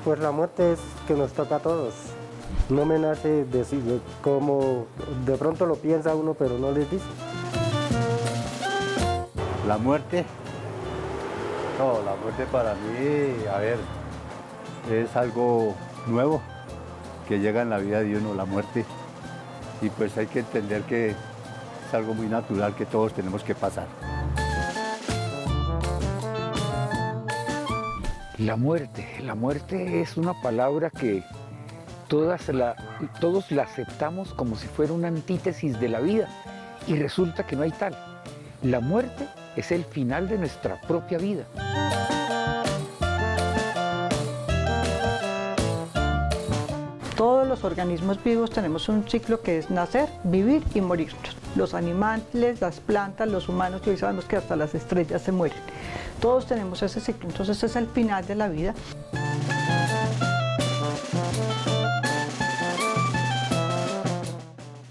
Pues la muerte es que nos toca a todos. No me nace decir como de pronto lo piensa uno, pero no les dice. La muerte, no, la muerte para mí, a ver, es algo nuevo que llega en la vida de uno, la muerte. Y pues hay que entender que es algo muy natural que todos tenemos que pasar. La muerte es una palabra que todos la aceptamos como si fuera una antítesis de la vida y resulta que no hay tal. La muerte es el final de nuestra propia vida. Todos los organismos vivos tenemos un ciclo que es nacer, vivir y morirnos. Los animales, las plantas, los humanos, que hoy sabemos que hasta las estrellas se mueren. Todos tenemos ese ciclo, entonces ese es el final de la vida.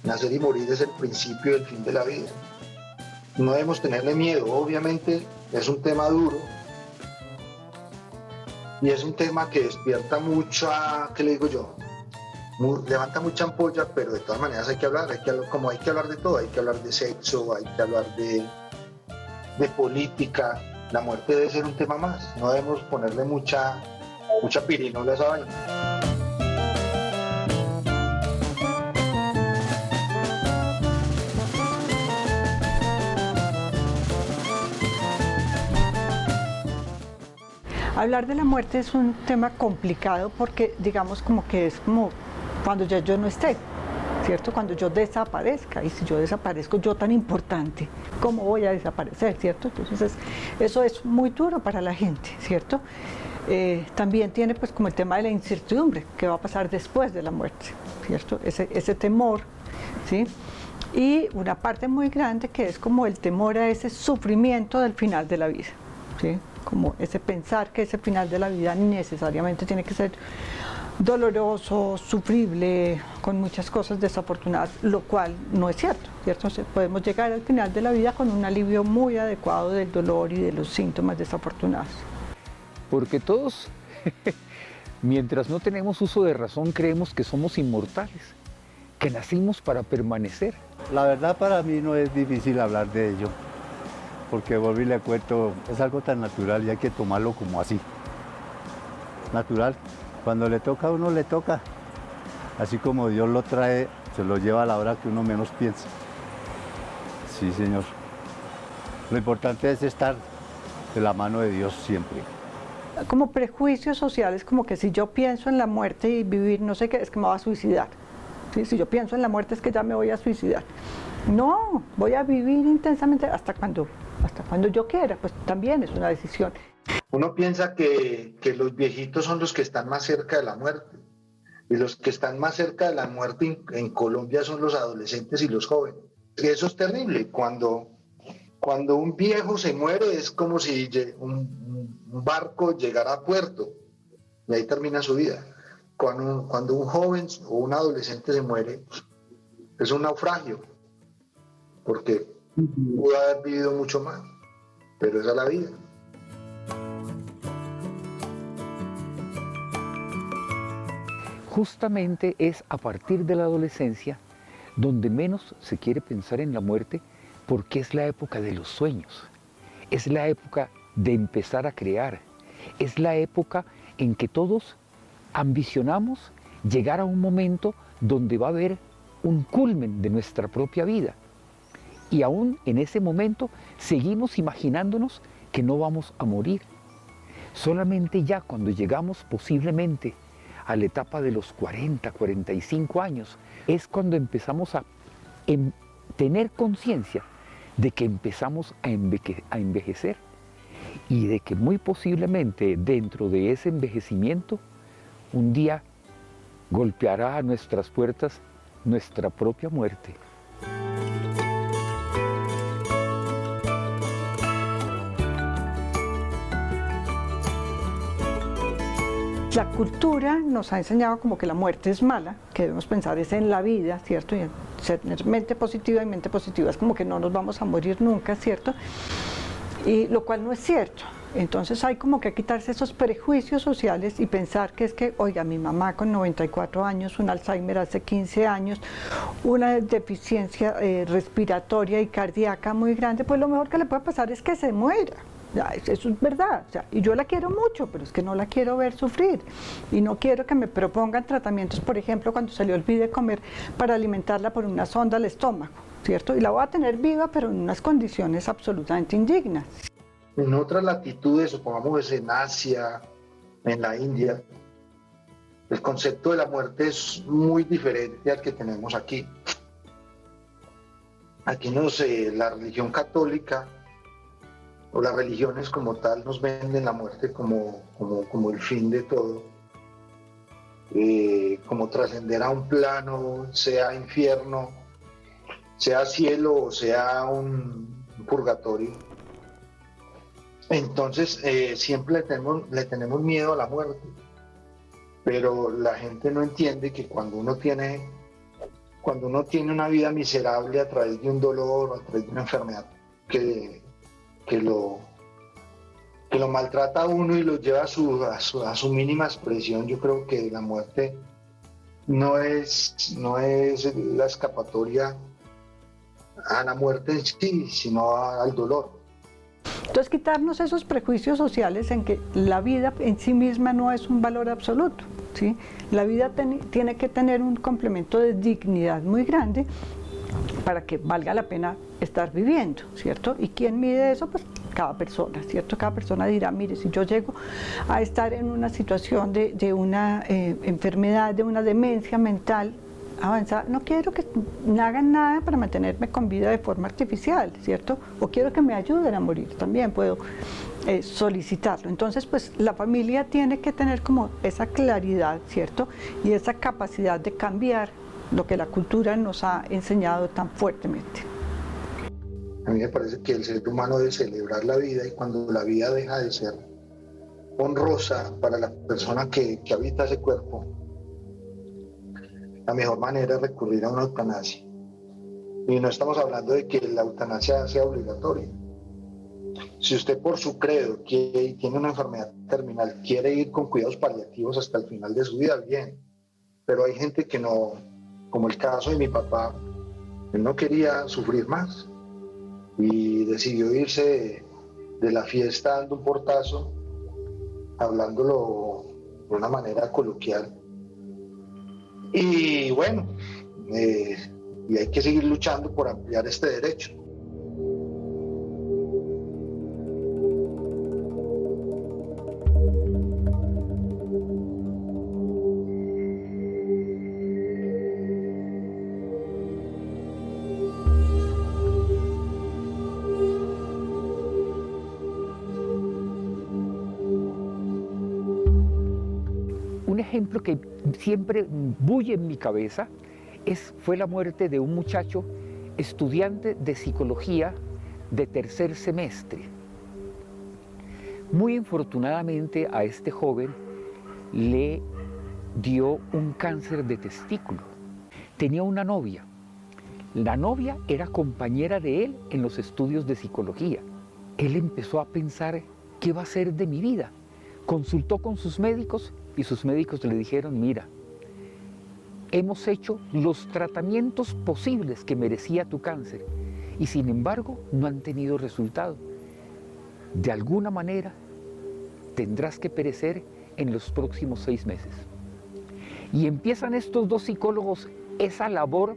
Nacer y morir es el principio del fin de la vida. No debemos tenerle miedo, obviamente es un tema duro y es un tema que despierta mucha, ¿qué le digo yo? Levanta mucha ampolla, pero de todas maneras hay que hablar como hay que hablar de todo, hay que hablar de sexo, hay que hablar de política. La muerte debe ser un tema más, no debemos ponerle mucha pirinola a esa vaina. Hablar de la muerte es un tema complicado porque digamos como que es como cuando ya yo no esté, ¿cierto? Cuando yo desaparezca, y si yo desaparezco, yo tan importante, ¿cómo voy a desaparecer, cierto? Entonces eso es muy duro para la gente, ¿cierto? También tiene pues como el tema de la incertidumbre, qué va a pasar después de la muerte, ¿cierto? Ese temor, ¿sí? Y una parte muy grande que es como el temor a ese sufrimiento del final de la vida, ¿sí? Como ese pensar que ese final de la vida necesariamente tiene que ser doloroso, sufrible, con muchas cosas desafortunadas, lo cual no es cierto, ¿cierto? Podemos llegar al final de la vida con un alivio muy adecuado del dolor y de los síntomas desafortunados. Porque todos, mientras no tenemos uso de razón, creemos que somos inmortales, que nacimos para permanecer. La verdad para mí no es difícil hablar de ello, porque vuelvo y le cuento, es algo tan natural y hay que tomarlo como así. Natural, cuando le toca a uno le toca, así como Dios lo trae, se lo lleva a la hora que uno menos piensa. Sí, señor. Lo importante es estar de la mano de Dios siempre. Como prejuicios sociales, como que si yo pienso en la muerte y vivir, no sé qué, es que me voy a suicidar. ¿Sí? Si yo pienso en la muerte es que ya me voy a suicidar. No, voy a vivir intensamente hasta cuando yo quiera, pues también es una decisión. Uno piensa que los viejitos son los que están más cerca de la muerte, y los que están más cerca de la muerte en Colombia son los adolescentes y los jóvenes. Y eso es terrible, cuando un viejo se muere es como si un barco llegara a puerto y ahí termina su vida. Cuando un joven o un adolescente se muere es un naufragio, porque pudo haber vivido mucho más, pero esa es la vida. Justamente es a partir de la adolescencia donde menos se quiere pensar en la muerte, porque es la época de los sueños, es la época de empezar a crear, es la época en que todos ambicionamos llegar a un momento donde va a haber un culmen de nuestra propia vida. Y aún en ese momento seguimos imaginándonos que no vamos a morir. Solamente ya cuando llegamos posiblemente a la etapa de los 40, 45 años, es cuando empezamos a tener conciencia de que empezamos a envejecer y de que muy posiblemente dentro de ese envejecimiento un día golpeará a nuestras puertas nuestra propia muerte. La cultura nos ha enseñado como que la muerte es mala, que debemos pensar es en la vida, ¿cierto? Y tener mente positiva, y mente positiva es como que no nos vamos a morir nunca, ¿cierto? Y lo cual no es cierto, Entonces hay como que quitarse esos prejuicios sociales y pensar que es que, oiga, mi mamá con 94 años, un Alzheimer hace 15 años, una deficiencia respiratoria y cardíaca muy grande, pues lo mejor que le puede pasar es que se muera. Ya, eso es verdad, o sea, y yo la quiero mucho, pero es que no la quiero ver sufrir y no quiero que me propongan tratamientos, por ejemplo, cuando se le olvide comer para alimentarla por una sonda al estómago, ¿cierto? Y la voy a tener viva, pero en unas condiciones absolutamente indignas. En otras latitudes, supongamos en Asia, en la India, el concepto de la muerte es muy diferente al que tenemos aquí. Aquí la religión católica o las religiones como tal nos venden la muerte como el fin de todo, como trascender a un plano, sea infierno, sea cielo o sea un purgatorio. Entonces siempre le tenemos miedo a la muerte, pero la gente no entiende que cuando uno tiene una vida miserable a través de un dolor o a través de una enfermedad que lo maltrata a uno y lo lleva a su mínima expresión, yo creo que la muerte no es la escapatoria a la muerte en sí, sino al dolor. Entonces quitarnos esos prejuicios sociales en que la vida en sí misma no es un valor absoluto, ¿sí? La vida tiene que tener un complemento de dignidad muy grande para que valga la pena estar viviendo, ¿cierto? ¿Y quién mide eso? Pues cada persona, ¿cierto? Cada persona dirá, mire, si yo llego a estar en una situación de una enfermedad, de una demencia mental avanzada, no quiero que me hagan nada para mantenerme con vida de forma artificial, ¿cierto? O quiero que me ayuden a morir, también puedo solicitarlo. Entonces, pues la familia tiene que tener como esa claridad, ¿cierto? Y esa capacidad de cambiar lo que la cultura nos ha enseñado tan fuertemente. A mí me parece que el ser humano debe celebrar la vida y cuando la vida deja de ser honrosa para la persona que habita ese cuerpo, la mejor manera es recurrir a una eutanasia. Y no estamos hablando de que la eutanasia sea obligatoria. Si usted por su credo tiene una enfermedad terminal, quiere ir con cuidados paliativos hasta el final de su vida, bien. Pero hay gente que no, como el caso de mi papá, él no quería sufrir más y decidió irse de la fiesta dando un portazo, hablándolo de una manera coloquial. Y bueno, y hay que seguir luchando por ampliar este derecho. Un ejemplo que siempre bulle en mi cabeza fue la muerte de un muchacho estudiante de psicología de tercer semestre. Muy infortunadamente a este joven le dio un cáncer de testículo. Tenía una novia. La novia era compañera de él en los estudios de psicología. Él empezó a pensar, ¿qué va a hacer de mi vida? Consultó con sus médicos y sus médicos le dijeron, mira, hemos hecho los tratamientos posibles que merecía tu cáncer y sin embargo no han tenido resultado. De alguna manera tendrás que perecer en los próximos 6 meses. Y empiezan estos dos psicólogos esa labor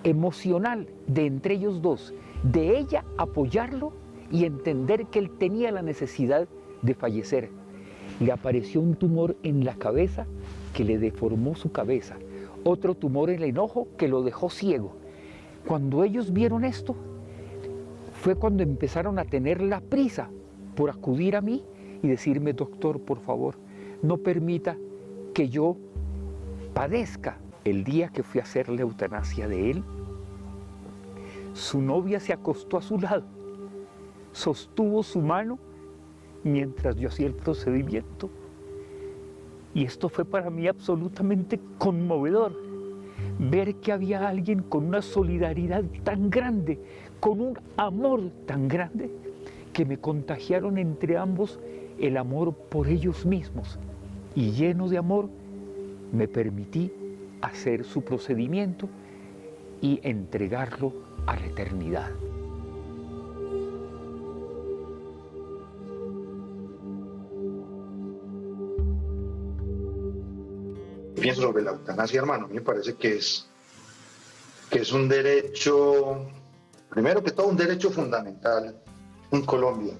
emocional de entre ellos dos, de ella apoyarlo y entender que él tenía la necesidad de fallecer. Le apareció un tumor en la cabeza que le deformó su cabeza, otro tumor en el ojo que lo dejó ciego. Cuando ellos vieron esto, fue cuando empezaron a tener la prisa por acudir a mí y decirme, doctor, por favor, no permita que yo padezca. El día que fui a hacer la eutanasia de él, su novia se acostó a su lado, sostuvo su mano mientras yo hacía el procedimiento. Y esto fue para mí absolutamente conmovedor, ver que había alguien con una solidaridad tan grande, con un amor tan grande, que me contagiaron entre ambos el amor por ellos mismos, y lleno de amor me permití hacer su procedimiento y entregarlo a la eternidad. Pienso sobre la eutanasia, hermano, me parece que es un derecho, primero que todo un derecho fundamental en Colombia.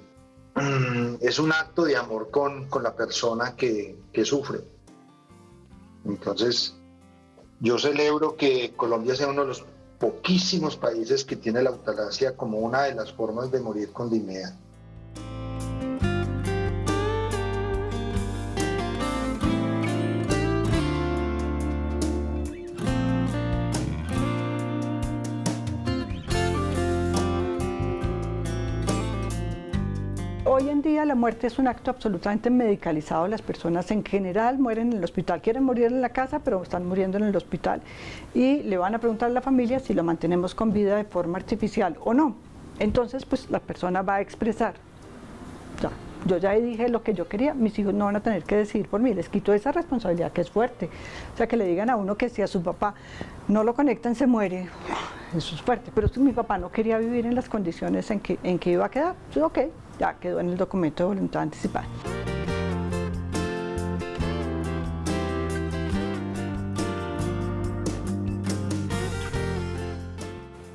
Es un acto de amor con la persona que sufre. Entonces, yo celebro que Colombia sea uno de los poquísimos países que tiene la eutanasia como una de las formas de morir con dignidad. Hoy en día la muerte es un acto absolutamente medicalizado. Las personas en general mueren en el hospital. Quieren morir en la casa, pero están muriendo en el hospital. Y le van a preguntar a la familia si lo mantenemos con vida de forma artificial o no. Entonces, pues la persona va a expresar. Ya, yo ya dije lo que yo quería, mis hijos no van a tener que decidir por mí. Les quito esa responsabilidad que es fuerte. O sea, que le digan a uno que si a su papá no lo conectan, se muere. Eso es fuerte. Pero si mi papá no quería vivir en las condiciones en que iba a quedar, pues ok. Ya quedó en el documento de voluntad anticipada.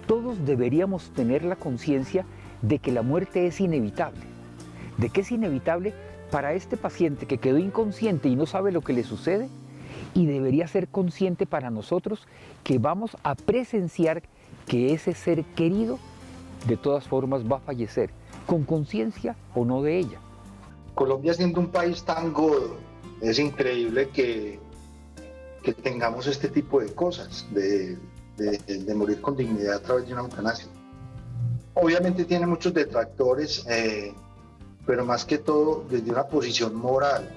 Todos deberíamos tener la conciencia de que la muerte es inevitable, de que es inevitable para este paciente que quedó inconsciente y no sabe lo que le sucede, y debería ser consciente para nosotros que vamos a presenciar que ese ser querido de todas formas va a fallecer, con conciencia o no de ella. Colombia siendo un país tan godo, es increíble que tengamos este tipo de cosas, de morir con dignidad a través de una eutanasia. Obviamente tiene muchos detractores, pero más que todo desde una posición moral,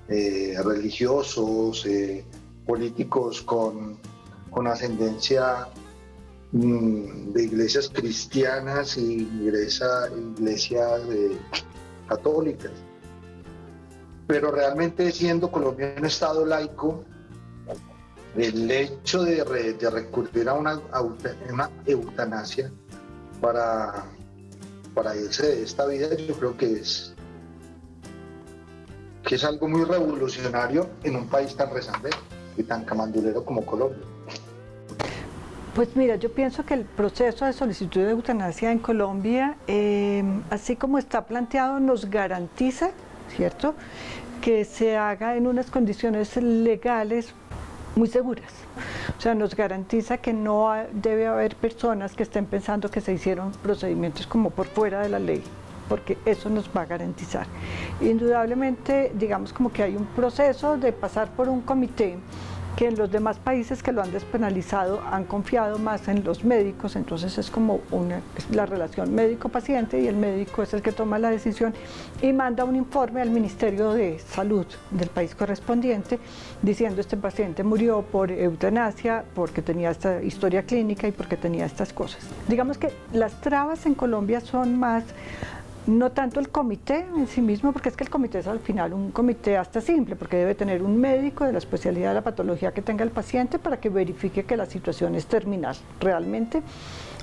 religiosos, políticos con ascendencia de iglesias cristianas y iglesias católicas. Pero realmente, siendo Colombia un estado laico, el hecho de recurrir a una eutanasia para irse de esta vida, yo creo que es algo muy revolucionario en un país tan rezandero y tan camandulero como Colombia. Pues mira, yo pienso que el proceso de solicitud de eutanasia en Colombia, así como está planteado, nos garantiza, ¿cierto?, que se haga en unas condiciones legales muy seguras. O sea, nos garantiza que no debe haber personas que estén pensando que se hicieron procedimientos como por fuera de la ley, porque eso nos va a garantizar. Indudablemente, digamos como que hay un proceso de pasar por un comité que en los demás países que lo han despenalizado han confiado más en los médicos, entonces es como la relación médico-paciente y el médico es el que toma la decisión y manda un informe al Ministerio de Salud del país correspondiente diciendo este paciente murió por eutanasia porque tenía esta historia clínica y porque tenía estas cosas. Digamos que las trabas en Colombia son más no tanto el comité en sí mismo, porque es que el comité es al final un comité hasta simple, porque debe tener un médico de la especialidad de la patología que tenga el paciente para que verifique que la situación es terminal. Realmente,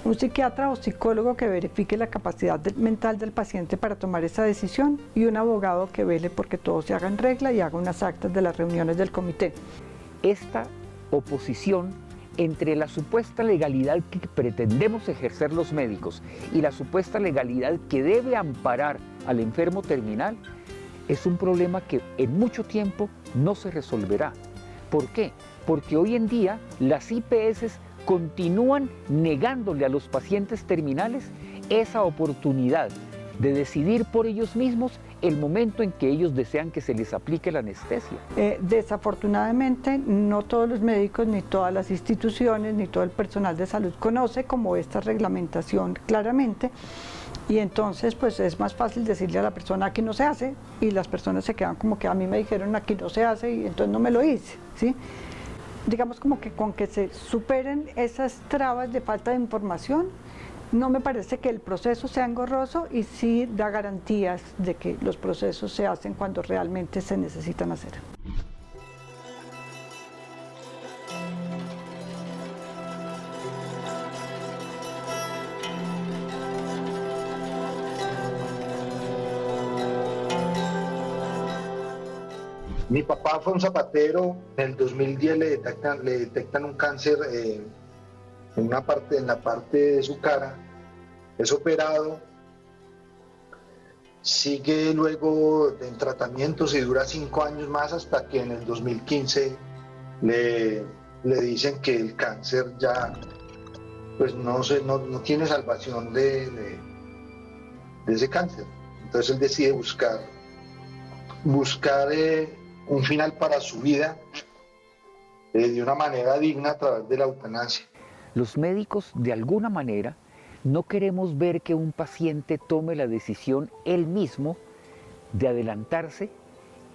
un psiquiatra o psicólogo que verifique la capacidad mental del paciente para tomar esa decisión y un abogado que vele porque todo se haga en regla y haga unas actas de las reuniones del comité. Esta oposición entre la supuesta legalidad que pretendemos ejercer los médicos y la supuesta legalidad que debe amparar al enfermo terminal es un problema que en mucho tiempo no se resolverá. ¿Por qué? Porque hoy en día las IPS continúan negándole a los pacientes terminales esa oportunidad de decidir por ellos mismos el momento en que ellos desean que se les aplique la anestesia. Desafortunadamente, no todos los médicos, ni todas las instituciones, ni todo el personal de salud conoce como esta reglamentación claramente, y entonces pues es más fácil decirle a la persona aquí no se hace, y las personas se quedan como que a mí me dijeron aquí no se hace y entonces no me lo hice, ¿sí? Digamos como que con que se superen esas trabas de falta de información, no me parece que el proceso sea engorroso y sí da garantías de que los procesos se hacen cuando realmente se necesitan hacer. Mi papá fue un zapatero, en el 2010 le detectan un cáncer en la parte de su cara, es operado, sigue luego en tratamientos y dura 5 años más hasta que en el 2015 le dicen que el cáncer ya pues no tiene salvación de ese cáncer. Entonces él decide buscar un final para su vida de una manera digna a través de la eutanasia. Los médicos, de alguna manera, no queremos ver que un paciente tome la decisión él mismo de adelantarse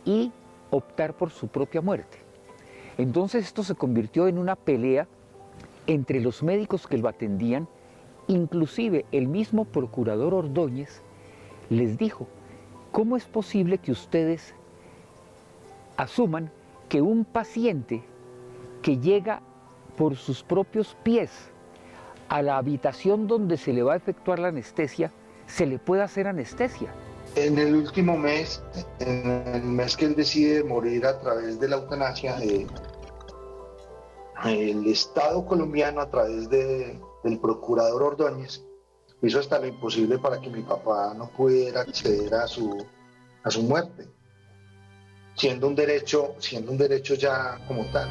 y optar por su propia muerte. Entonces esto se convirtió en una pelea entre los médicos que lo atendían, inclusive el mismo procurador Ordóñez les dijo: ¿cómo es posible que ustedes asuman que un paciente que llega por sus propios pies a la habitación donde se le va a efectuar la anestesia, se le pueda hacer anestesia? En el último mes, en el mes que él decide morir a través de la eutanasia, el Estado colombiano, a través del procurador Ordóñez, hizo hasta lo imposible para que mi papá no pudiera acceder a su muerte, siendo un derecho ya como tal.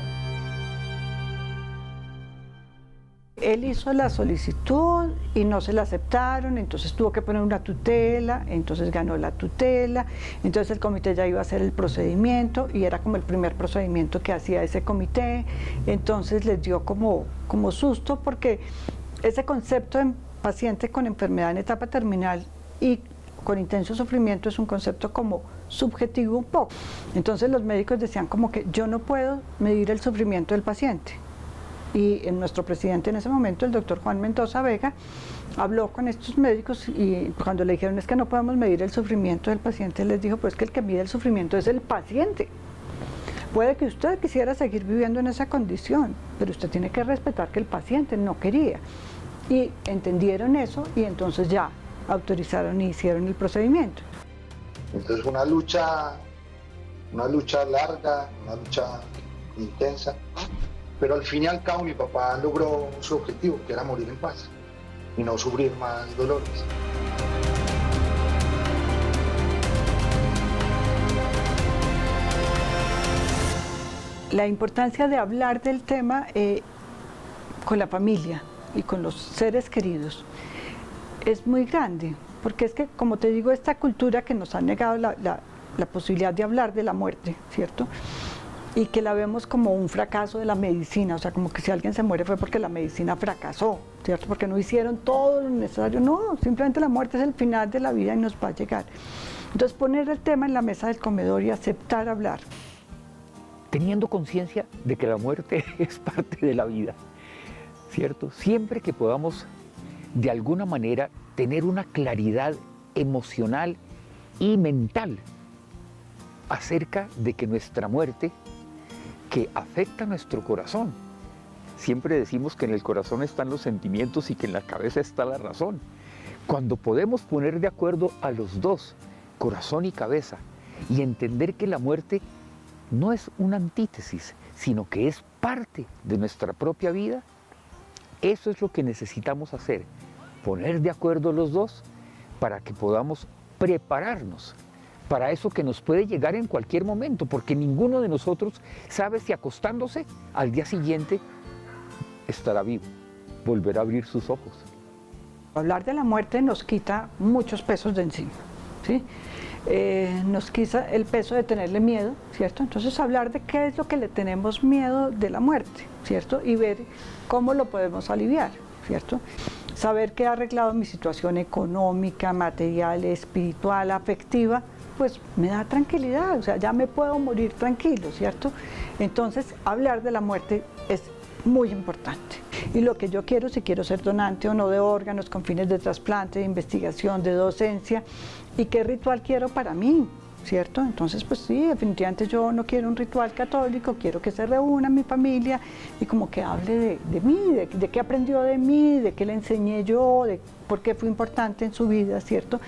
Él hizo la solicitud y no se la aceptaron, entonces tuvo que poner una tutela, entonces ganó la tutela, entonces el comité ya iba a hacer el procedimiento y era como el primer procedimiento que hacía ese comité, entonces les dio como susto porque ese concepto de paciente con enfermedad en etapa terminal y con intenso sufrimiento es un concepto como subjetivo un poco. Entonces los médicos decían como que yo no puedo medir el sufrimiento del paciente. Y nuestro presidente en ese momento, el doctor Juan Mendoza Vega, habló con estos médicos y cuando le dijeron es que no podemos medir el sufrimiento del paciente, les dijo pues que el que mide el sufrimiento es el paciente. Puede que usted quisiera seguir viviendo en esa condición, pero usted tiene que respetar que el paciente no quería. Y entendieron eso y entonces ya autorizaron y hicieron el procedimiento. Entonces una lucha larga, una lucha intensa, pero al fin y al cabo mi papá logró su objetivo, que era morir en paz y no sufrir más dolores. La importancia de hablar del tema con la familia y con los seres queridos es muy grande, porque es que, como te digo, esta cultura que nos ha negado la posibilidad de hablar de la muerte, ¿cierto? Y que la vemos como un fracaso de la medicina, o sea, como que si alguien se muere fue porque la medicina fracasó, ¿cierto? Porque no hicieron todo lo necesario. No, simplemente la muerte es el final de la vida y nos va a llegar. Entonces poner el tema en la mesa del comedor y aceptar hablar. Teniendo conciencia de que la muerte es parte de la vida, ¿cierto? Siempre que podamos, de alguna manera, tener una claridad emocional y mental acerca de que nuestra muerte, que afecta nuestro corazón. Siempre decimos que en el corazón están los sentimientos y que en la cabeza está la razón. Cuando podemos poner de acuerdo a los dos, corazón y cabeza, y entender que la muerte no es una antítesis, sino que es parte de nuestra propia vida, eso es lo que necesitamos hacer, poner de acuerdo los dos para que podamos prepararnos para eso que nos puede llegar en cualquier momento, porque ninguno de nosotros sabe si acostándose al día siguiente estará vivo, volverá a abrir sus ojos. Hablar de la muerte nos quita muchos pesos de encima, ¿sí? Nos quita el peso de tenerle miedo, ¿cierto? Entonces hablar de qué es lo que le tenemos miedo de la muerte, ¿cierto? Y ver cómo lo podemos aliviar, ¿cierto? Saber que he arreglado mi situación económica, material, espiritual, afectiva, pues me da tranquilidad, o sea, ya me puedo morir tranquilo, ¿cierto? Entonces, hablar de la muerte es muy importante. Y lo que yo quiero, si quiero ser donante o no de órganos con fines de trasplante, de investigación, de docencia, y qué ritual quiero para mí, ¿cierto? Entonces, pues sí, definitivamente yo no quiero un ritual católico, quiero que se reúna mi familia y como que hable de mí, de qué aprendió de mí, de qué le enseñé yo, de por qué fue importante en su vida, ¿cierto?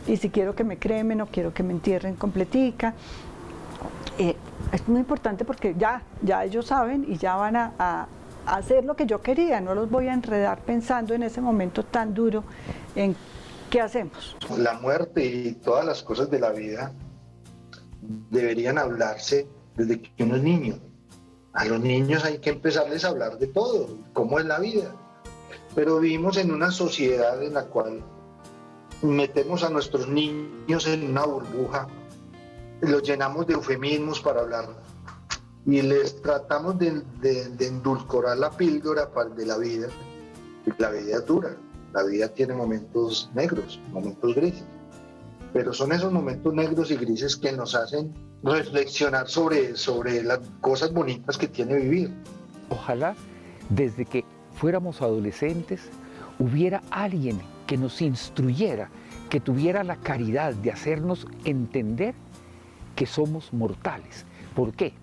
Y si quiero que me cremen o quiero que me entierren completica. Es muy importante porque ya ellos saben y ya van a hacer lo que yo quería, no los voy a enredar pensando en ese momento tan duro en qué hacemos. La muerte y todas las cosas de la vida deberían hablarse desde que uno es niño. A los niños hay que empezarles a hablar de todo, cómo es la vida. Pero vivimos en una sociedad en la cual metemos a nuestros niños en una burbuja, los llenamos de eufemismos para hablar y les tratamos de endulcorar la píldora de la vida. La vida es dura, la vida tiene momentos negros, momentos grises, pero son esos momentos negros y grises que nos hacen reflexionar sobre las cosas bonitas que tiene vivir. Ojalá desde que fuéramos adolescentes hubiera alguien que nos instruyera, que tuviera la caridad de hacernos entender que somos mortales. ¿Por qué?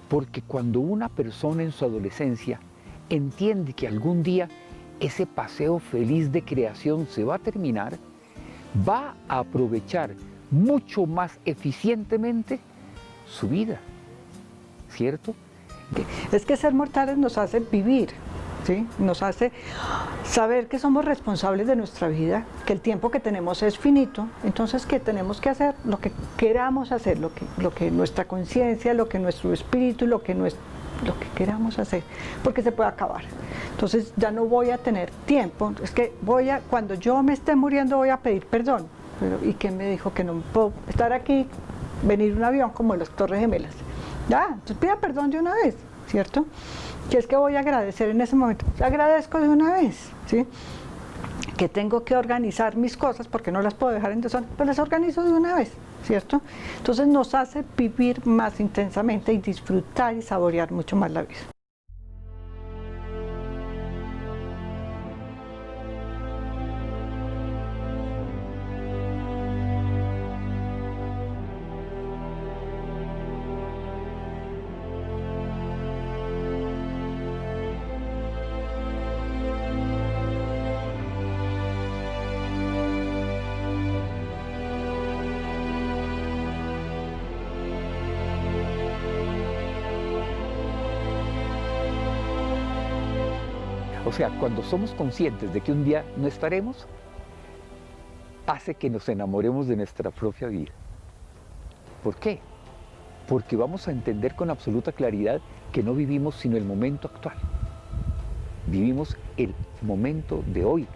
Porque cuando una persona en su adolescencia entiende que algún día ese paseo feliz de creación se va a terminar, va a aprovechar mucho más eficientemente su vida, ¿cierto? Es que ser mortales nos hace vivir, ¿sí? Nos hace saber que somos responsables de nuestra vida, que el tiempo que tenemos es finito, entonces que tenemos que hacer lo que queramos hacer, lo que nuestra conciencia, lo que nuestro espíritu, lo que queramos hacer, porque se puede acabar. Entonces ya no voy a tener tiempo, es que cuando yo me esté muriendo voy a pedir perdón. Pero, ¿y quién me dijo que no puedo estar aquí, venir un avión como en las Torres Gemelas? Ya, entonces pida perdón de una vez, ¿cierto? Que es que voy a agradecer en ese momento, agradezco de una vez, ¿sí? Que tengo que organizar mis cosas porque no las puedo dejar en desorden, pues las organizo de una vez, ¿cierto? Entonces nos hace vivir más intensamente y disfrutar y saborear mucho más la vida. O sea, cuando somos conscientes de que un día no estaremos, hace que nos enamoremos de nuestra propia vida. ¿Por qué? Porque vamos a entender con absoluta claridad que no vivimos sino el momento actual. Vivimos el momento de hoy.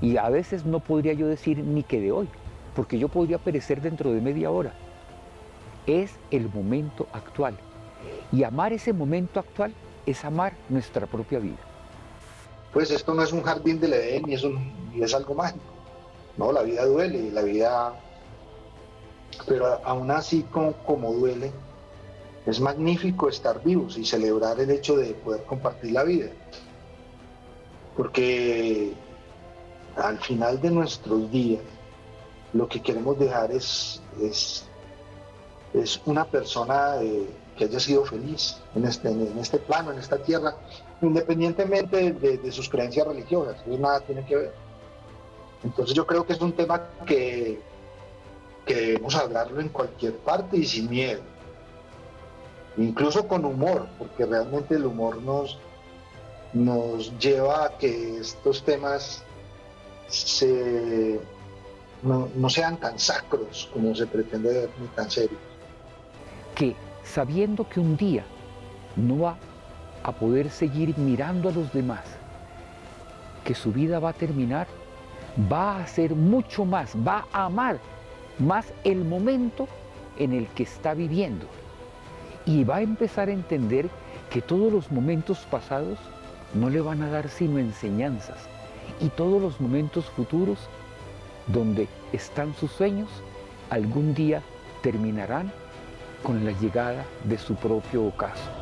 Y a veces no podría yo decir ni que de hoy, porque yo podría perecer dentro de media hora. Es el momento actual. Y amar ese momento actual es amar nuestra propia vida. Pues esto no es un jardín del Edén y es algo mágico. No, la vida duele, pero aún así como duele, es magnífico estar vivos y celebrar el hecho de poder compartir la vida. Porque al final de nuestros días, lo que queremos dejar es una persona que haya sido feliz en este plano, en esta tierra, independientemente de sus creencias religiosas, eso nada tiene que ver. Entonces yo creo que es un tema que debemos hablarlo en cualquier parte y sin miedo, incluso con humor, porque realmente el humor nos lleva a que estos temas no sean tan sacros como se pretende ver, ni tan serios. Que sabiendo que un día no va a poder seguir mirando a los demás, que su vida va a terminar, va a hacer mucho más, va a amar más el momento en el que está viviendo y va a empezar a entender que todos los momentos pasados no le van a dar sino enseñanzas y todos los momentos futuros donde están sus sueños algún día terminarán con la llegada de su propio ocaso.